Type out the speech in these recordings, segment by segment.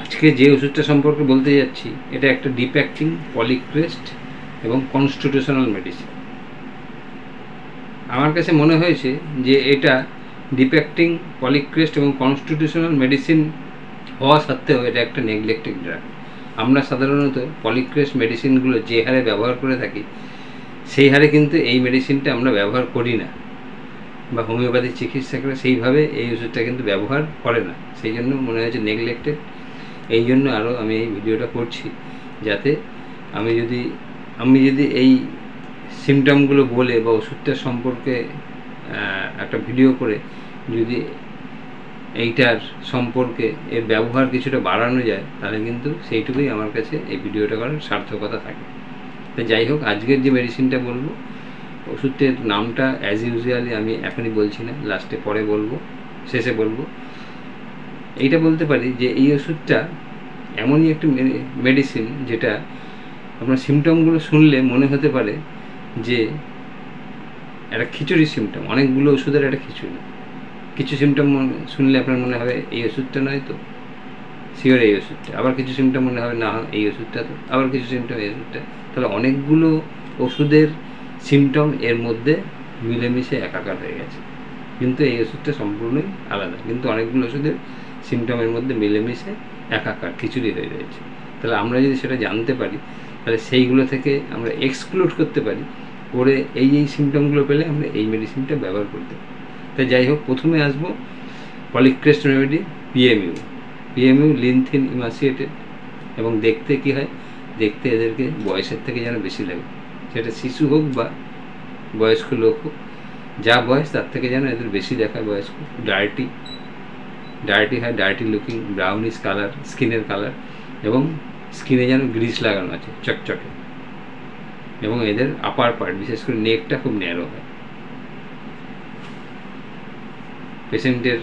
আজকে যে ওষুধটা সম্পর্কে বলতে যাচ্ছি এটা একটা ডিপ অ্যাক্টিং পলিক্রেস্ট এবং কনস্টিটিউশনাল মেডিসিন। আমার কাছে মনে হয়েছে যে এটা ডিপ অ্যাক্টিং পলিক্রেস্ট এবং কনস্টিটিউশনাল মেডিসিন হওয়া সত্ত্বেও এটা একটা নেগলেক্টেড ড্রাগ। আমরা সাধারণত পলিক্রেস্ট মেডিসিনগুলো যে হারে ব্যবহার করে থাকি সেই হারে কিন্তু এই মেডিসিনটা আমরা ব্যবহার করি না, বা হোমিওপ্যাথি চিকিৎসকরা সেইভাবে এই ওষুধটা কিন্তু ব্যবহার করে না, সেই জন্য মনে হয়েছে নেগলেক্টেড। এই জন্য আরও আমি এই ভিডিওটা করছি, যাতে আমি যদি এই সিমটমগুলো বলে বা ওষুধটার সম্পর্কে একটা ভিডিও করে যদি এইটার সম্পর্কে এর ব্যবহার কিছুটা বাড়ানো যায়, তাহলে কিন্তু সেইটুকুই আমার কাছে এই ভিডিওটা করার সার্থকতা থাকে। তো যাই হোক, আজকের যে মেডিসিনটা বলবো, ওষুধটির নামটা অ্যাজ ইউজুয়ালি আমি এখনই বলছি না, লাস্টে পরে বলবো, শেষে বলবো। এইটা বলতে পারি যে এই ওষুধটা এমনই একটি মেডিসিন যেটা আপনার সিমটমগুলো শুনলে মনে হতে পারে যে একটা খিচুড়ির সিমটম। অনেকগুলো ওষুধের একটা খিচুড়ি। কিছু সিমটম শুনলে আপনার মনে হবে এই ওষুধটা নয় তো, শিওর এই ওষুধটা। আবার কিছু সিমটম মনে হবে না এই ওষুধটা তো, আবার কিছু সিমটম এই ওষুধটা। তাহলে অনেকগুলো ওষুধের সিমটম এর মধ্যে মিলেমিশে একাকার হয়ে গেছে, কিন্তু এই ওষুধটা সম্পূর্ণই আলাদা। কিন্তু অনেকগুলো ওষুধের সিমটমের মধ্যে মিলেমিশে একাকার খিচুড়ি হয়ে রয়েছে। তাহলে আমরা যদি সেটা জানতে পারি, তাহলে সেইগুলো থেকে আমরা এক্সক্লুড করতে পারি, করে এই সিমটমগুলো পেলে আমরা এই মেডিসিনটা ব্যবহার করতে পারি। তাই যাই হোক, প্রথমে আসবো পলিক্রেস্ট রেমেডি পিএমইউ লিনথিন ইমাসিয়েটেড। এবং দেখতে কি হয়, দেখতে এদেরকে বয়সের থেকে যেন বেশি লাগে, সেটা শিশু হোক বা বয়স্ক লোক হোক, যা বয়স তার থেকে যেন এদের বেশি দেখায় বয়স্ক। ডার্টি হয়, ডার্টি লুকিং, ব্রাউনিশ কালার স্কিনের কালার, এবং স্কিনে যেন গ্রিস লাগানো আছে চকচকে। এবং এদের আপার পার্ট, বিশেষ করে নেকটা খুব ন্যারো হয়। পেশেন্টের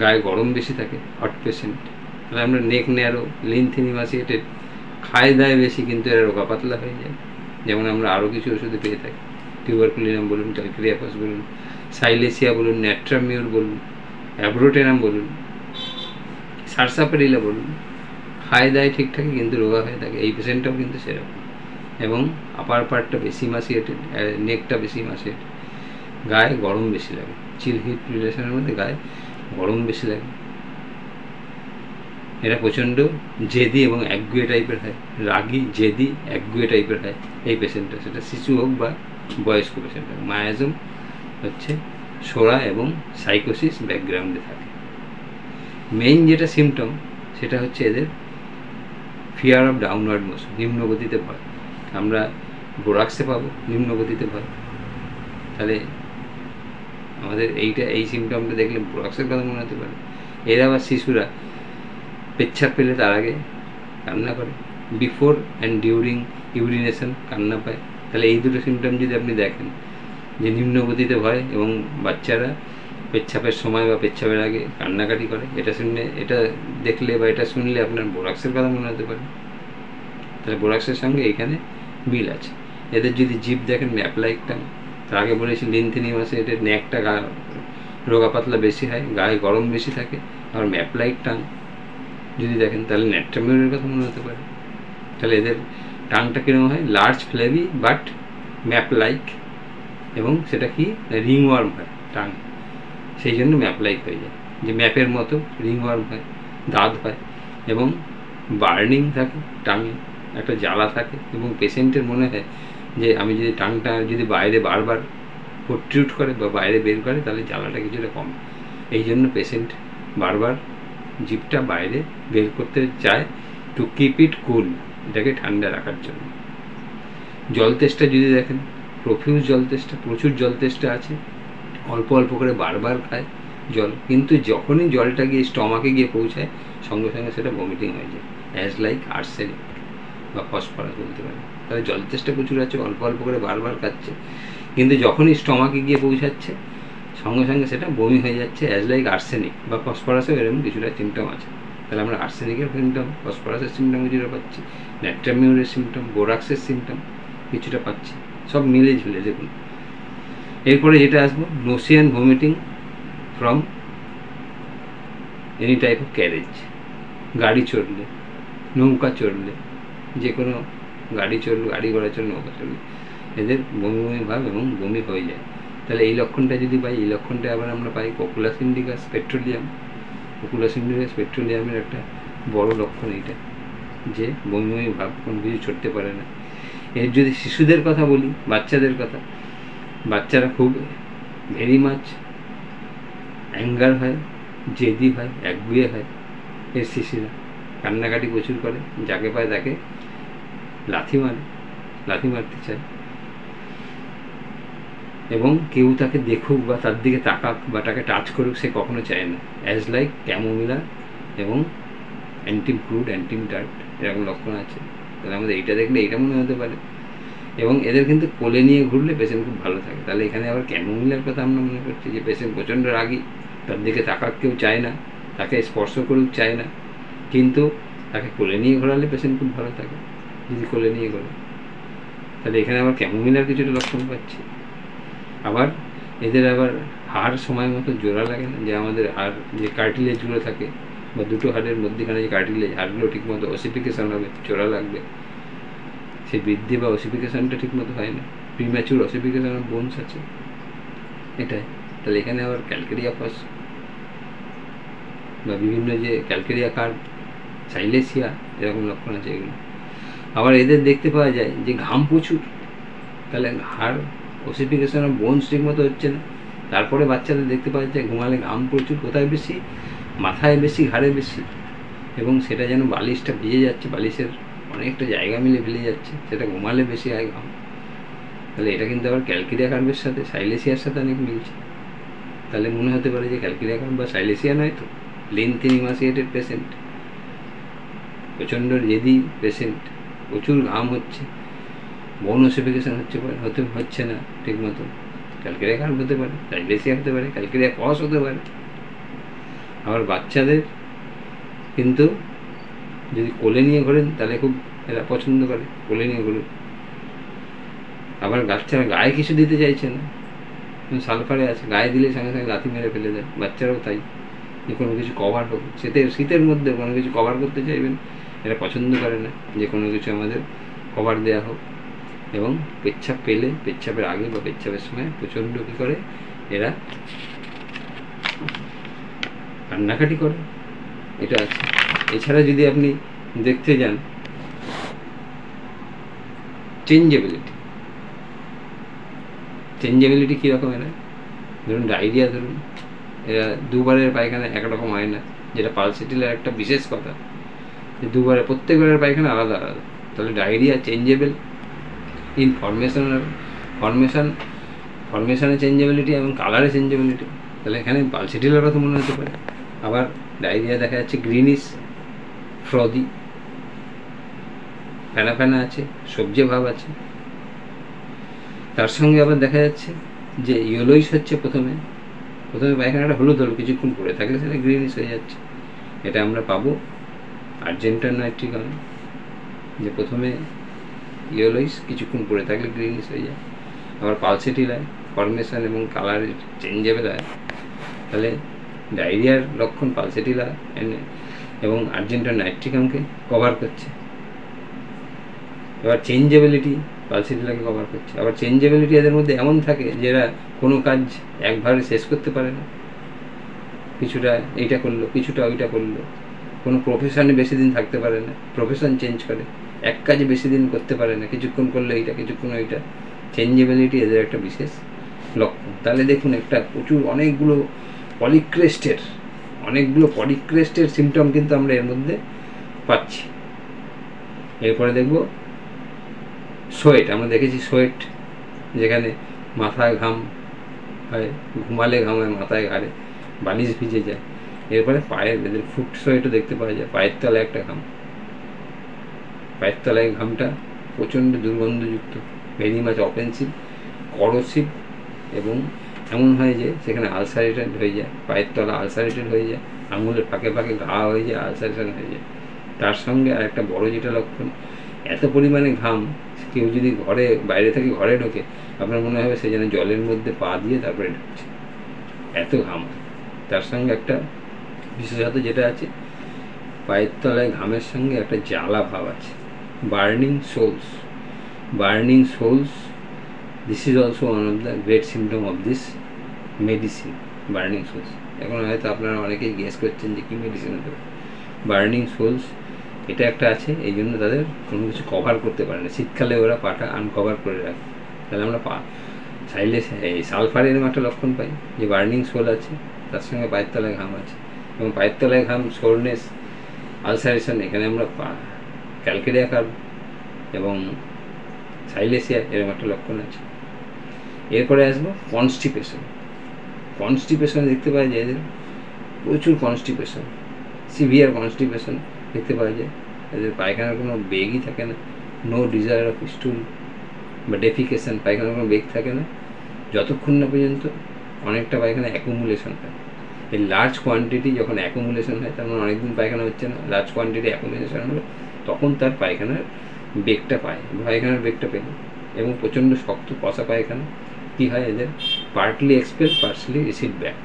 গায়ে গরম বেশি থাকে, হট পেশেন্ট, তাহলে আমরা নেক ন্যারো, লিনথিন ইমাসিয়েটেড, খায় দায় বেশি কিন্তু এরা রোগা পাতলা হয়ে যায়। যেমন আমরা আরও কিছু ওষুধে পেয়ে থাকি, টিউবারকুলিনাম বলুন, ক্যালক্রিয়াপাস বলুন, সাইলেসিয়া বলুন, ন্যাট্রামিউর বলুন, অ্যাব্রোটেনাম বলুন, সারসাপারিলা বলুন, খায় দায় ঠিকঠাকই কিন্তু রোগা হয়ে থাকে। এই পেশেন্টটাও কিন্তু সেরকম। এবং আপার পার্টটা বেশি ইমাসিয়েটেড, নেকটা বেশি ইমাসিয়েটেড, গায়ে গরম বেশি লাগে, চিল হিট রিলেশনের মধ্যে গায়ে গরম বেশি লাগে। এরা প্রচণ্ড জেদি এবং একগুয়ে টাইপের হয়, রাগী, জেদি, একগুয়ে টাইপের হয় এই পেশেন্টটা, সেটা শিশু হোক বা বয়স্ক পেশেন্ট হোক। মায়াজম হচ্ছে সোরা এবং সাইকোসিস ব্যাকগ্রাউন্ডে থাকে। মেইন যেটা সিমটম সেটা হচ্ছে এদের ফিয়ার অফ ডাউনওয়ার্ড মোশন, নিম্নগতিতে ভয়। আমরা বোরাক্সে পাবো নিম্নগতিতে ভয়। তাহলে আমাদের এই সিমটমটা দেখলে বোরাক্সের কথা মনে হতে পারে। এরা আবার শিশুরা পেচ্ছাপ পেলে তার আগে কান্না করে, বিফোর অ্যান্ড ডিউরিং ইউরিনেশন কান্না পায়। তাহলে এই দুটো সিমটম যদি আপনি দেখেন, যে নিম্নগতিতে ভয় এবং বাচ্চারা পেচ্ছাপের সময় বা পেচ্ছাপের আগে কান্নাকাটি করে, এটা দেখলে বা এটা শুনলে আপনার বোরাক্সের কথা মনে হতে পারে। তাহলে বোরাক্সের সঙ্গে এইখানে মিল আছে। এদের যদি জিভ দেখেন ম্যাপ লাইক টাং, তার আগে বলেছি লিনথিন ইমাসিয়েটেড, নেকটা রোগা পাতলা বেশি হয়, গায়ে গরম বেশি থাকে। আর ম্যাপ লাইক টাং যদি দেখেন, তাহলে ন্যাট্রামিউরের কথা মনে হতে পারে। তাহলে এদের টাংটা কীরকম হয়, লার্জ ফ্লেভি বাট ম্যাপ লাইক, এবং সেটা কি রিংওয়ার্ম হয় টাং, সেই জন্য ম্যাপ লাইক হয়ে যায়, যে ম্যাপের মতো রিংওয়ার্ম হয়, দাঁত হয়, এবং বার্নিং থাকে টাঙে, একটা জ্বালা থাকে। এবং পেশেন্টের মনে হয় যে আমি যদি টাংটা যদি বাইরে বারবার প্রোট্রুড করে বা বাইরে বের করে, তাহলে জ্বালাটা কিছুটা কম। এই জন্য পেশেন্ট বারবার জিভটা বাইরে বের করতে চায়, টু কিপ ইট কুল, এটাকে ঠান্ডা রাখার জন্য। জল তেষ্টা যদি দেখেন, প্রফিউজ জল তেষ্টা, প্রচুর জল তেষ্টা আছে, অল্প অল্প করে বারবার খায় জল, কিন্তু যখনই জলটা গিয়ে স্টমাকে গিয়ে পৌঁছায়, সঙ্গে সঙ্গে সেটা ভমিটিং হয়ে যায়, অ্যাজ লাইক আর্সেনিক বা ফসফরাস বলতে পারে। তাহলে জল তেষ্টা প্রচুর আছে, অল্প অল্প করে বারবার খাচ্ছে, কিন্তু যখনই স্টমাকে গিয়ে পৌঁছাচ্ছে, সঙ্গে সঙ্গে সেটা বমি হয়ে যাচ্ছে, অ্যাজ লাইক আর্সেনিক বা ফসফরাসেও এরকম কিছুটা সিমটম আছে। তাহলে আমরা আর্সেনিকের সিমটম, ফসফরাসের সিমটম কিছুটা পাচ্ছি, ন্যাট্রামিউরের সিমটম, বোরাক্সের সিমটম কিছুটা পাচ্ছি, সব মিলে ঝুলে। দেখুন এরপরে যেটা আসবো, nausea and vomiting from any type of carriage. গাড়ি চড়লে, নৌকা চড়লে, যে কোনো গাড়ি চড়লে, গাড়ি ঘোড়া চড়লে, নৌকা চড়লে এদের বমি বমি ভাব এবং বমি হয়ে যায়। তাহলে এই লক্ষণটা যদি পাই, এই লক্ষণটা আবার আমরা পাই populus indicus petroleum. Populus indicus পেট্রোলিয়ামের একটা বড় লক্ষণ এইটা, যে বমি বমি ভাব, কোনো কিছু ছড়তে পারে না। এর যদি শিশুদের কথা বলি, বাচ্চাদের কথা, বাচ্চারা খুব ভেরি মাছ অ্যাঙ্গার হয়, জেদি হয়, একগুয়ে হয়। এর শিশুরা কান্নাকাটি প্রচুর করে, যাকে পায় তাকে লাথি মারে, লাথি মারতে চায়, এবং কেউ তাকে দেখুক বা তার দিকে তাকাক বা তাকে টাচ করুক সে কখনো চায় না। অ্যাজ লাইক ক্যামোমিলা এবং অ্যান্টিব্রুড, অ্যান্টিমটার্ট, এরকম লক্ষণ আছে। তাহলে আমাদের এইটা দেখলে এইটা মনে হতে পারে। এবং এদের কিন্তু কোলে নিয়ে ঘুরলে পেশেন্ট খুব ভালো থাকে। তাহলে এখানে আবার ক্যামোমিলার কথা আমরা মনে করছি, যে পেশেন্ট প্রচণ্ড রাগী, তার দিকে তাকাক কেউ চায় না, তাকে স্পর্শ করুক চায় না, কিন্তু তাকে কোলে নিয়ে ঘোরালে পেশেন্ট খুব ভালো থাকে যদি কোলে নিয়ে ঘোরে। তাহলে এখানে আবার ক্যামোমিলার কিছুটা লক্ষণ পাচ্ছি। আবার এদের আবার হাড় সময় মতো জোড়া লাগে না, যে আমাদের হাড় যে কার্টিলেজগুলো থাকে বা দুটো হাড়ের মধ্যেখানে যে কার্টিলেজ, হাড়গুলো ঠিকমতো অসিফিকেশন হবে, জোড়া লাগবে, সে বৃদ্ধি বা অসিফিকেশনটা ঠিকমতো হয় না, প্রিম্যাচুর অসিফিকেশন অফ বোনস আছে এটাই। তাহলে এখানে আবার ক্যালকেরিয়া ফস বা বিভিন্ন যে ক্যালকেরিয়া কার্ভ, সাইলেসিয়া, এরকম লক্ষণ আছে এগুলো। আবার এদের দেখতে পাওয়া যায় যে ঘাম প্রচুর, তাহলে হাড় অসিফিকেশন অফ বোনস ঠিক মতো হচ্ছে না। তারপরে বাচ্চাদের দেখতে পাওয়া যায় ঘুমালে ঘাম প্রচুর, কোথায় বেশি, মাথায় বেশি, ঘাড়ে বেশি, এবং সেটা যেন বালিশটা ভিজে যাচ্ছে, বালিশের অনেকটা জায়গা মিলে ভিজে যাচ্ছে, সেটা ঘুমালে বেশি হয় ঘাম। তাহলে এটা কিন্তু আবার ক্যালকেরিয়া কার্ভের সাথে, সাইলেসিয়ার সাথে অনেক মিলছে। তাহলে মনে হতে পারে যে ক্যালকেরিয়া কার্ভ বা সাইলেসিয়া নয় তো, লিনথিন ইমাসিয়েটেড পেশেন্ট, প্রচণ্ড জেদি পেশেন্ট, প্রচুর ঘাম হচ্ছে, বোন অসিফিকেশন হচ্ছে না ঠিক মতো, ক্যালকেরিয়া কার্ভ হতে পারে, সাইলেসিয়া হতে পারে, ক্যালকেরিয়া কস হতে পারে। আবার বাচ্চাদের কিন্তু যদি কোলে নিয়ে ঘোরেন তাহলে খুব এরা পছন্দ করে, কোলে নিয়ে ঘুরুন। আবার বাচ্চারা গায়ে কিছু দিতে চাইছে না, সালফারে আছে, গায়ে দিলে সঙ্গে সঙ্গে লাথি মেরে ফেলে দেয়। বাচ্চারাও তাই, যে কোনো কিছু কভার হোক, শীতের মধ্যে কোনো কিছু কভার করতে চাইবেন, এরা পছন্দ করে না যে কোনো কিছু আমাদের কভার দেওয়া হোক। এবং পেচ্ছাপ পেলে, পেচ্ছাপের আগে বা পেচ্ছাপের সময় প্রচণ্ড কী করে এরা কান্নাকাটি করে, এটা আছে। এছাড়া যদি আপনি দেখতে যান চেঞ্জেবিলিটি, চেঞ্জেবিলিটি কীরকম এরা, ধরুন ডায়রিয়া, ধরুন এরা দুবারের পায়খানা একরকম হয় না, যেটা পালসিটিলের একটা বিশেষ কথা, যে দুবারে প্রত্যেকবারের পায়খানা আলাদা আলাদা। তাহলে ডায়রিয়া চেঞ্জেবল ইন ফরমেশনে চেঞ্জেবিলিটি এবং কালারে চেঞ্জেবিলিটি। তাহলে এখানে পালসিটিলের কথা মনে হতে পারে। আবার ডায়রিয়া দেখা যাচ্ছে গ্রিনিশ, ফ্রদি, ফেনা ফেনা আছে, সবজি ভাব আছে। তার সঙ্গে আবার দেখা যাচ্ছে যে ইয়েলোইশ হচ্ছে, প্রথমে পায়খানাটা হলুদ হলুদ, কিছুক্ষণ পরে থাকলে সেটা গ্রিনিশ হয়ে যাচ্ছে। এটা আমরা পাবো আর্জেন্টাইন নাইট্রিকামে, যে প্রথমে ইয়েলোইশ, কিছুক্ষণ পরে থাকলে গ্রিনিশ হয়ে যায়। আবার পালসিটিলায় ফরমেশন এবং কালার চেঞ্জেবল হয়। তাহলে ডায়রিয়ার লক্ষণ পালসিটিলা এবং আর্জেন্টাইন নাইট্রিকামকে কভার করছে। এবার চেঞ্জেবিলিটি পালসিটিলাকে কভার করছে। আবার চেঞ্জেবিলিটি এদের মধ্যে এমন থাকে যে এরা কোনো কাজ একবারে শেষ করতে পারে না, কিছুটা এইটা করলো, কিছুটা ওইটা করলো, কোনো প্রফেশনে বেশি দিন থাকতে পারে না, প্রফেশন চেঞ্জ করে, এক কাজে বেশি দিন করতে পারে না, কিছুক্ষণ করলে এইটা, কিছুক্ষণ ওইটা। চেঞ্জেবিলিটি এদের একটা বিশেষ লক্ষণ। তাহলে দেখুন একটা প্রচুর অনেকগুলো পলিক্রেস্টের সিমটম কিন্তু আমরা এর মধ্যে পাচ্ছি। এরপরে দেখব সোয়েট। আমরা দেখেছি সোয়েট, যেখানে মাথায় ঘাম হয়, ঘুমালে ঘাম হয় মাথায়, ঘাড়ে বালিশ ভিজে যায়। এরপরে পায়ের, এদের ফুট সোয়েটও দেখতে পাওয়া যায়, পায়ের তলায় একটা ঘাম, পায়ের তলায় ঘামটা প্রচণ্ড দুর্গন্ধযুক্ত, ভেরি মাচ অফেন্সিভ, করোসিভ, এবং এমন হয় যে সেখানে আলসারেটেড হয়ে যায়, পায়ের তলা আলসারেটেড হয়ে যায়, আঙুলের ফাঁকে ফাঁকে ঘা হয়ে যায়, আলসারেশন হয়ে যায়। তার সঙ্গে আর একটা বড় যেটা লক্ষণ, এত পরিমাণে ঘাম, কেউ যদি বাইরে থেকে ঘরে ঢোকে, আপনার মনে হবে সে যেন জলের মধ্যে পা দিয়ে তারপরে ঢুকছে, এত ঘাম। তার সঙ্গে একটা বিশেষত যেটা আছে, পায়ের তলায় ঘামের সঙ্গে একটা জ্বালা ভাব আছে, burning soles. Burning soles, this is also one of the great symptom of this medicine, burning soles. এখন হয়তো আপনারা অনেকেই গেস করছেন যে কী মেডিসিন হতে পারে। বার্নিং সোলস এটা একটা আছে, এই জন্য তাদের কোনো কিছু কভার করতে পারে না, শীতকালে ওরা পাটা আনকভার করে রাখে। তাহলে আমরা চাইলে এই সালফার এরকম একটা লক্ষণ পাই যে বার্নিং সোল আছে, তার সঙ্গে পায়ের তলায় ঘাম আছে, এবং পায়ের তলায় ঘাম, সোরনেস, আলসারেশন, এখানে আমরা ক্যালকেরিয়া কার্ভ এবং সাইলেসিয়া এরকম একটা লক্ষণ আছে। এরপরে আসবো কনস্টিপেশন। কনস্টিপেশন দেখতে পাওয়া যায় এদের প্রচুর কনস্টিপেশন, সিভিয়ার কনস্টিপেশন দেখতে পাওয়া যায়। এদের পায়খানার কোনো বেগই থাকে না, নো ডিজায়ার অফ স্টুল বা ডেফিকেশন, পায়খানার কোনো বেগ থাকে না যতক্ষণ না পর্যন্ত অনেকটা পায়খানা অ্যাকুমুলেশন হয়। এই লার্জ কোয়ান্টিটি যখন অ্যাকুমুলেশন হয়, তার মানে অনেকদিন পায়খানা হচ্ছে না, লার্জ কোয়ান্টিটি অ্যাকুমুলেশন হলো, তখন তার পায়খানার বেগটা পায়। পায়খানার বেগটা পেল এবং প্রচণ্ড শক্ত কষা পায়খানা কী হয় এদের, partly expel, partly recede back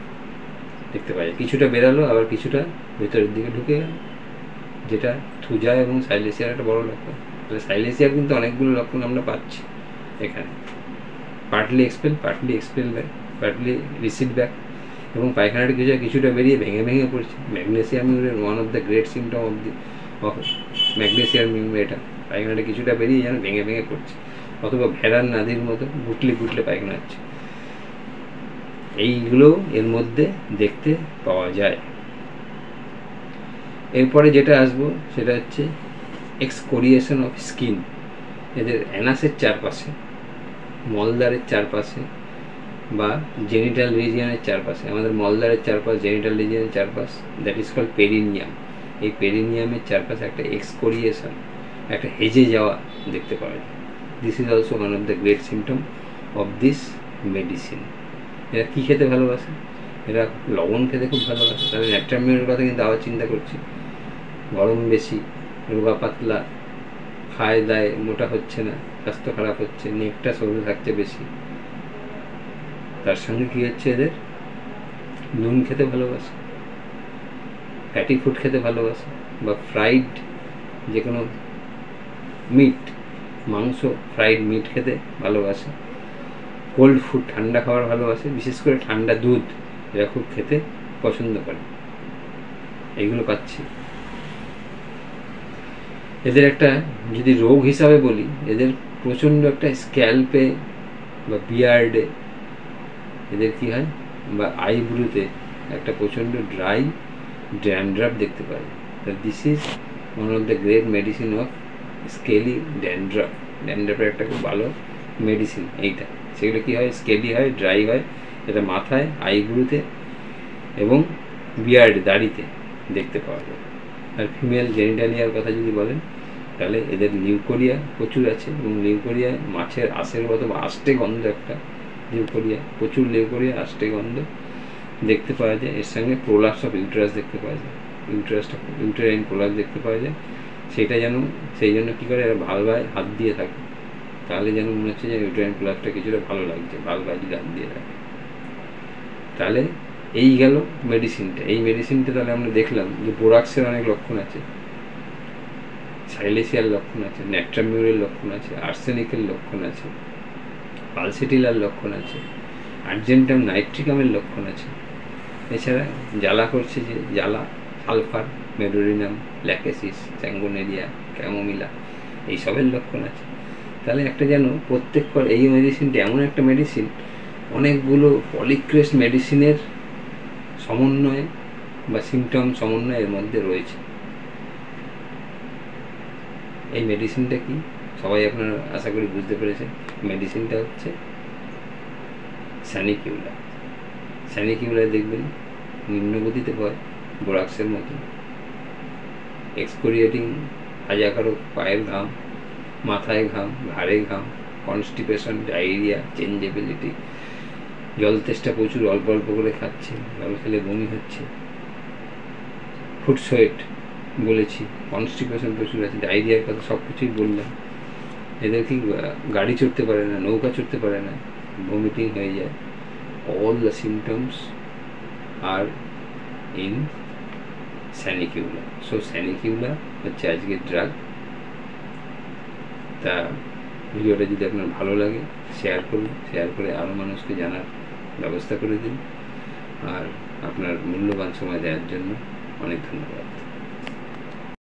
দেখতে পাওয়া যায়। কিছুটা বেরালো, আবার কিছুটা ভেতরের দিকে ঢুকে গেল, যেটা থুজা এবং সাইলেসিয়ার একটা বড় লক্ষণ। তাহলে সাইলেসিয়ার কিন্তু অনেকগুলো লক্ষণ আমরা পাচ্ছি এখানে, partly expel back, partly recede back, এবং পায়খানাটা কিছুটা বেরিয়ে ভেঙে ভেঙে পড়ছে। Magnesium urine one of the great symptom of magnesium urine, এটা পায়খানাটা কিছুটা বেরিয়ে যেন ভেঙে ভেঙে পড়ছে, অথবা ভেড়ার নাদির মতো গুটলে গুটলে পায়খানা হচ্ছে। এইগুলো এর মধ্যে দেখতে পাওয়া যায়। এরপরে যেটা আসবো সেটা হচ্ছে এক্সকোরিয়েশন অফ স্কিন। এদের অ্যানাসের চারপাশে, মলদ্বারের চারপাশে বা জেনিটাল রিজিয়নের চারপাশে, আমাদের মলদ্বারের চারপাশ, জেনিটাল রিজিয়নের চারপাশ, দ্যাট ইজ কল্ড পেরিনিয়াম। এই পেরিনিয়ামের চারপাশে একটা এক্সকোরিয়েশন, একটা হেজে যাওয়া দেখতে পাওয়া যায়। This is also one of the great symptom of this medicine. এরা কী খেতে ভালোবাসে? এরা লবণ খেতে খুব ভালোবাসে। তাহলে ন্যাট্রামিউরের কথা কিন্তু আবার চিন্তা করছি, গরম বেশি, রোগা পাতলা, খায় দায়, মোটা হচ্ছে না, স্বাস্থ্য খারাপ হচ্ছে, নেকটা সরু থাকছে বেশি। তার সঙ্গে কী হচ্ছে, এদের নুন খেতে ভালোবাসে, ফ্যাটি ফুড খেতে ভালোবাসে, বা ফ্রাইড যে কোনো মিট, মাংস, ফ্রাইড মিট খেতে ভালোবাসে, কোল্ড ফুড, ঠান্ডা খাবার ভালোবাসে, বিশেষ করে ঠান্ডা দুধ এরা খুব খেতে পছন্দ করে। এইগুলো পাচ্ছি। এদের একটা যদি রোগ হিসাবে বলি, এদের প্রচণ্ড একটা স্ক্যাল্পে বা বিয়ার্ডে এদের কী হয়, বা আইব্রুতে একটা প্রচণ্ড ড্রাই ড্যান্ড্রাফ দেখতে পাওয়া যায়। This is one of the great medicine of scaly dandruff. ড্যান্ড্রাফের একটা খুব ভালো মেডিসিন এইটা। সেগুলো কী হয়, স্কেলি হয়, ড্রাই হয়, এটা মাথায়, আইব্রুতে এবং বিয়ার্ডে, দাড়িতে দেখতে পাওয়া যায়। আর ফিমেল জেনিটালিয়ার কথা যদি বলেন, তাহলে এদের লিউকোরিয়া প্রচুর আছে, এবং লিউকোরিয়া মাছের আঁশের মতো বা আষ্টে গন্ধ একটা লিউকোরিয়া, প্রচুর লিউকোরিয়া, আষ্টে গন্ধ দেখতে পাওয়া যায়। এর সঙ্গে প্রোলাপস অফ ইউটেরাস দেখতে পাওয়া যায়, ইউটেরাইন প্রোলাপস দেখতে পাওয়া যায়। সেটা যেন, সেই জন্য কী করে, এরা ভালভায় হাত দিয়ে থাকে, তাহলে যেন মনে হচ্ছে যে ইউটেরাইন প্রোলাপসটা কিছুটা ভালো লাগছে, ভালভায় যদি হাত দিয়ে থাকে। তাহলে এই গেল মেডিসিনটা। এই মেডিসিনটা তাহলে আমরা দেখলাম যে বোরাক্সের অনেক লক্ষণ আছে, সাইলেসিয়ার লক্ষণ আছে, ন্যাট্রামিউরের লক্ষণ আছে, আর্সেনিকের লক্ষণ আছে, পালসেটিলার লক্ষণ আছে, আর্জেন্টাম নাইট্রিকামের লক্ষণ আছে। এছাড়া জ্বালা করছে যে জ্বালা, সালফার, মেডোরিনাম, ল্যাকেসিস, স্যাঙ্গোনেরিয়া, ক্যামোমিলা, এইসবের লক্ষণ আছে। তাহলে একটা যেন প্রত্যেকবার এই মেডিসিনটা এমন একটা মেডিসিন, অনেকগুলো পলিক্রেস্ট মেডিসিনের সমন্বয়ে বা সিমটম সমন্বয় এর মধ্যে রয়েছে। এই মেডিসিনটা কি সবাই আপনারা আশা করি বুঝতে পেরেছেন। মেডিসিনটা হচ্ছে স্যানিকিউলা। স্যানিকিউলা দেখবেন নিম্নগতিতে হয়, বোরাক্সের মতো, এক্সকোরিয়েটিং, হাজাকারক, পায়ের ঘাম, মাথায় ঘাম, ঘাড়ে ঘাম, কনস্টিপেশন, ডায়রিয়া, চেঞ্জেবিলিটি, জল তেষ্টা প্রচুর, অল্প অল্প করে খাচ্ছে, জল খেলে বমি হচ্ছে, ফুড সোয়েট বলেছি, কনস্টিপেশন প্রচুর আছে, ডায়রিয়ার কথা সব কিছুই বললাম। এদের কি গাড়ি চড়তে পারে না, নৌকা চড়তে পারে না, ভমিটিং হয়ে যায়। All the symptoms are in Sanicula. So Sanicula হচ্ছে আজকের ড্রাগ। তা ভিডিওটা যদি আপনার ভালো লাগে শেয়ার করুন, শেয়ার করে আরও মানুষকে জানার ব্যবস্থা করে দিন। আর আপনার মূল্যবান সময় দেওয়ার জন্য অনেক ধন্যবাদ।